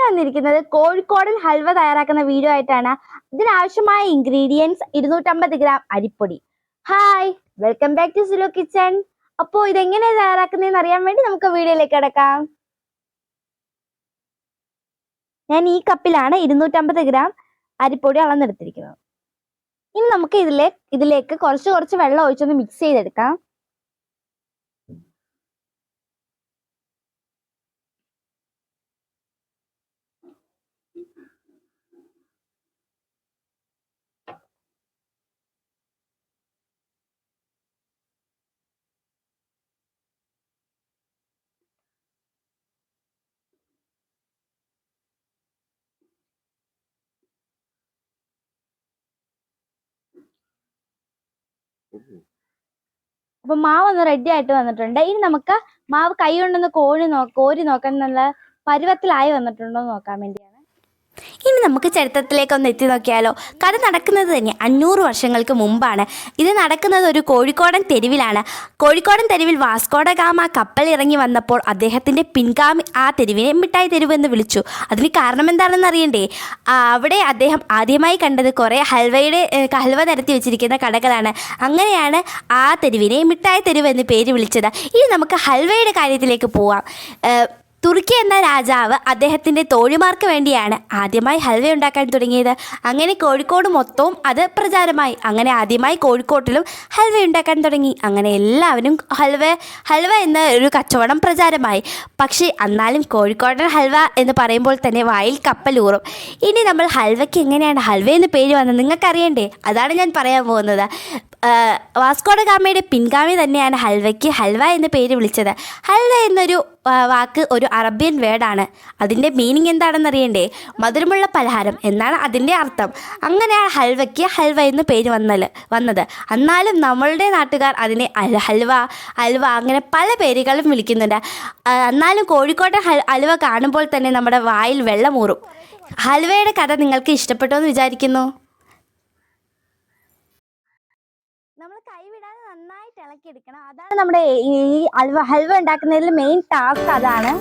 വന്നിരിക്കുന്നത് കോഴിക്കോടൻ ഹൽവ തയ്യാറാക്കുന്ന വീഡിയോ ആയിട്ടാണ്. ഇതിനാവശ്യമായ ഇൻഗ്രീഡിയൻസ് 250 ഗ്രാം അരിപ്പൊടി. Hi, welcome back to Sulu kitchen. അപ്പോൾ ഇതെങ്ങനെയാണ് തയ്യാറാക്കുന്നതെന്ന് അറിയാൻ വേണ്ടി നമുക്ക് വീഡിയോയിലേക്ക് കിടക്കാം. ഞാൻ ഈ കപ്പിലാണ് 250 ഗ്രാം അരിപ്പൊടി അളന്നെടുത്തിരിക്കുന്നത്. ഇനി നമുക്ക് ഇതിലേക്ക് കുറച്ച് വെള്ളം ഒഴിച്ചൊന്ന് മിക്സ് ചെയ്തെടുക്കാം. അപ്പൊ മാവ് ഒന്ന് റെഡി ആയിട്ട് വന്നിട്ടുണ്ട്. ഇനി നമുക്ക് മാവ് കൈ കൊണ്ടൊന്ന് കോരി നോക്കാൻ നല്ല പരുവത്തിലായി വന്നിട്ടുണ്ടോ എന്ന് നോക്കാൻ വേണ്ടിയാണ്. ഇനി നമുക്ക് ചരിത്രത്തിലേക്കൊന്ന് എത്തി നോക്കിയാലോ. കഥ നടക്കുന്നത് തന്നെ 500 വർഷങ്ങൾക്ക് മുമ്പാണ്. ഇത് നടക്കുന്നത് ഒരു കോഴിക്കോടൻ തെരുവിലാണ്. കോഴിക്കോടൻ തെരുവിൽ വാസ്കോഡ ഗാമ കപ്പൽ ഇറങ്ങി വന്നപ്പോൾ അദ്ദേഹത്തിൻ്റെ പിൻഗാമി ആ തെരുവിനെ മിഠായി തെരുവ് എന്ന് വിളിച്ചു. അതിന് കാരണം എന്താണെന്ന് അറിയണ്ടേ? അവിടെ അദ്ദേഹം ആദ്യമായി കണ്ടത് കുറേ ഹൽവ നിരത്തി വെച്ചിരിക്കുന്ന കടകളാണ്. അങ്ങനെയാണ് ആ തെരുവിനെ മിഠായി തെരുവ് എന്ന് പേര് വിളിച്ചത്. ഇനി നമുക്ക് ഹൽവയുടെ കാര്യത്തിലേക്ക് പോവാം. തുർക്കി എന്ന രാജാവ് അദ്ദേഹത്തിൻ്റെ തോഴിമാർക്ക് വേണ്ടിയാണ് ആദ്യമായി ഹൽവ ഉണ്ടാക്കാൻ തുടങ്ങിയത്. അങ്ങനെ കോഴിക്കോട് മൊത്തവും അത് പ്രചാരമായി. അങ്ങനെ ആദ്യമായി കോഴിക്കോട്ടിലും ഹൽവ ഉണ്ടാക്കാൻ തുടങ്ങി. അങ്ങനെ എല്ലാവരും ഹൽവ എന്ന ഒരു കച്ചവടം പ്രചാരമായി. പക്ഷേ എന്നാലും കോഴിക്കോടൻ ഹൽവ എന്ന് പറയുമ്പോൾ തന്നെ വായിൽ കപ്പലൂറും. ഇനി നമ്മൾ ഹൽവയ്ക്ക് എങ്ങനെയാണ് ഹൽവ എന്ന് പേര് വന്നത് നിങ്ങൾക്കറിയണ്ടേ? അതാണ് ഞാൻ പറയാൻ പോകുന്നത്. വാസ്കോഡ ഗാമയുടെ പിൻഗാമി തന്നെയാണ് ഹൽവയ്ക്ക് ഹൽവ എന്ന് പേര് വിളിച്ചത്. ഹൽവ എന്നൊരു വാക്ക് ഒരു അറബിയൻ വേർഡാണ്. അതിൻ്റെ മീനിങ് എന്താണെന്ന് അറിയണ്ടേ? മധുരമുള്ള പലഹാരം എന്നാണ് അതിൻ്റെ അർത്ഥം. അങ്ങനെയാണ് ഹൽവയ്ക്ക് ഹൽവ എന്ന് പേര് വന്നത്. എന്നാലും നമ്മളുടെ നാട്ടുകാർ അതിനെ ഹൽവ അങ്ങനെ പല പേരുകളും വിളിക്കുന്നുണ്ട്. എന്നാലും കോഴിക്കോട്ടെ ഹൽവ കാണുമ്പോൾ തന്നെ നമ്മുടെ വായിൽ വെള്ളമൂറും. ഹൽവയുടെ കഥ നിങ്ങൾക്ക് ഇഷ്ടപ്പെട്ടോ എന്ന് വിചാരിക്കുന്നു. നമ്മൾ കൈവിടാതെ നന്നായിട്ട് ഇളക്കിയെടുക്കണം. അതാണ് നമ്മുടെ ഈ ഹൽവ ഉണ്ടാക്കുന്നതിൽ മെയിൻ ടാസ്ക് അതാണ്.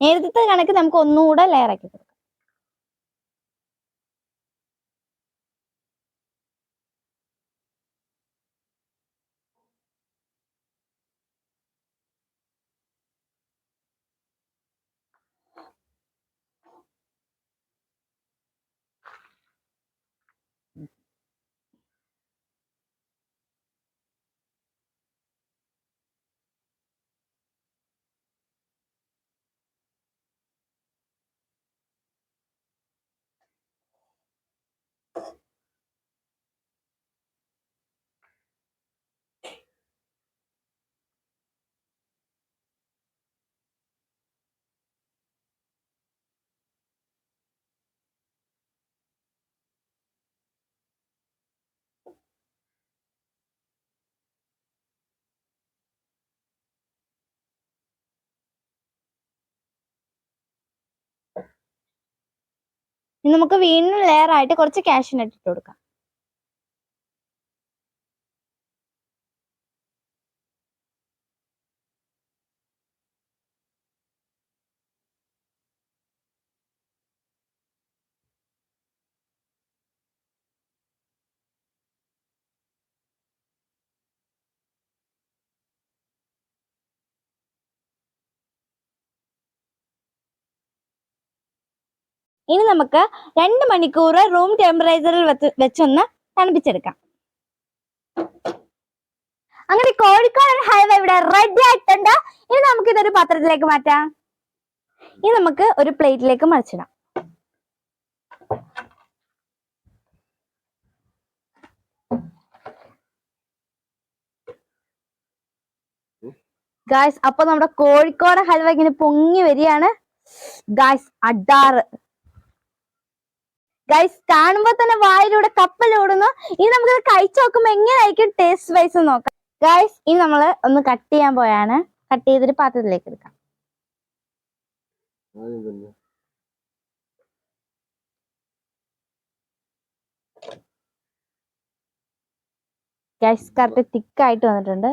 നേരത്തെ കണക്ക് നമുക്ക് ഒന്നുകൂടെ ലെയർ ആക്കി കൊടുക്കാം. ഇനി നമുക്ക് വീണ്ടും ലെയർ ആയിട്ട് കുറച്ച് കാഷ്യൂനട്ട് ഇട്ട് കൊടുക്കാം. ഇനി നമുക്ക് 2 മണിക്കൂർ റൂം ടെമ്പറേച്ചറിൽ വെച്ചൊന്ന് തണുപ്പിച്ചെടുക്കാം. അങ്ങനെ കോഴിക്കോടൻ ഹൽവ ഇവിടെ റെഡി ആയിട്ടുണ്ട്. ഇനി നമുക്ക് ഇതൊരു പാത്രത്തിലേക്ക് മാറ്റാം. ഇനി നമുക്ക് ഒരു പ്ലേറ്റിലേക്ക് മറിച്ചിടാം. ഗായ്സ്, അപ്പൊ നമ്മുടെ കോഴിക്കോടൻ ഹൽവ ഇങ്ങനെ പൊങ്ങി വരികയാണ്. ഗായ്സ്, അഡാറ്. ഗൈസ്, കാണുമ്പോ തന്നെ വായിലൂടെ കപ്പലോടുന്നു. ഇനി നമുക്ക് കഴിച്ചു നോക്കുമ്പോ എങ്ങനെയായിരിക്കും ടേസ്റ്റ് വൈസ് നോക്കാം. ഗൈസ്, ഇനി നമ്മള് ഒന്ന് കട്ട് ചെയ്യാൻ പോയാണ്. കട്ട് ചെയ്തൊരു പാത്രത്തിലേക്ക് എടുക്കാം. ഗൈസ്, കറക്റ്റ് തിക്കായിട്ട് വന്നിട്ടുണ്ട്.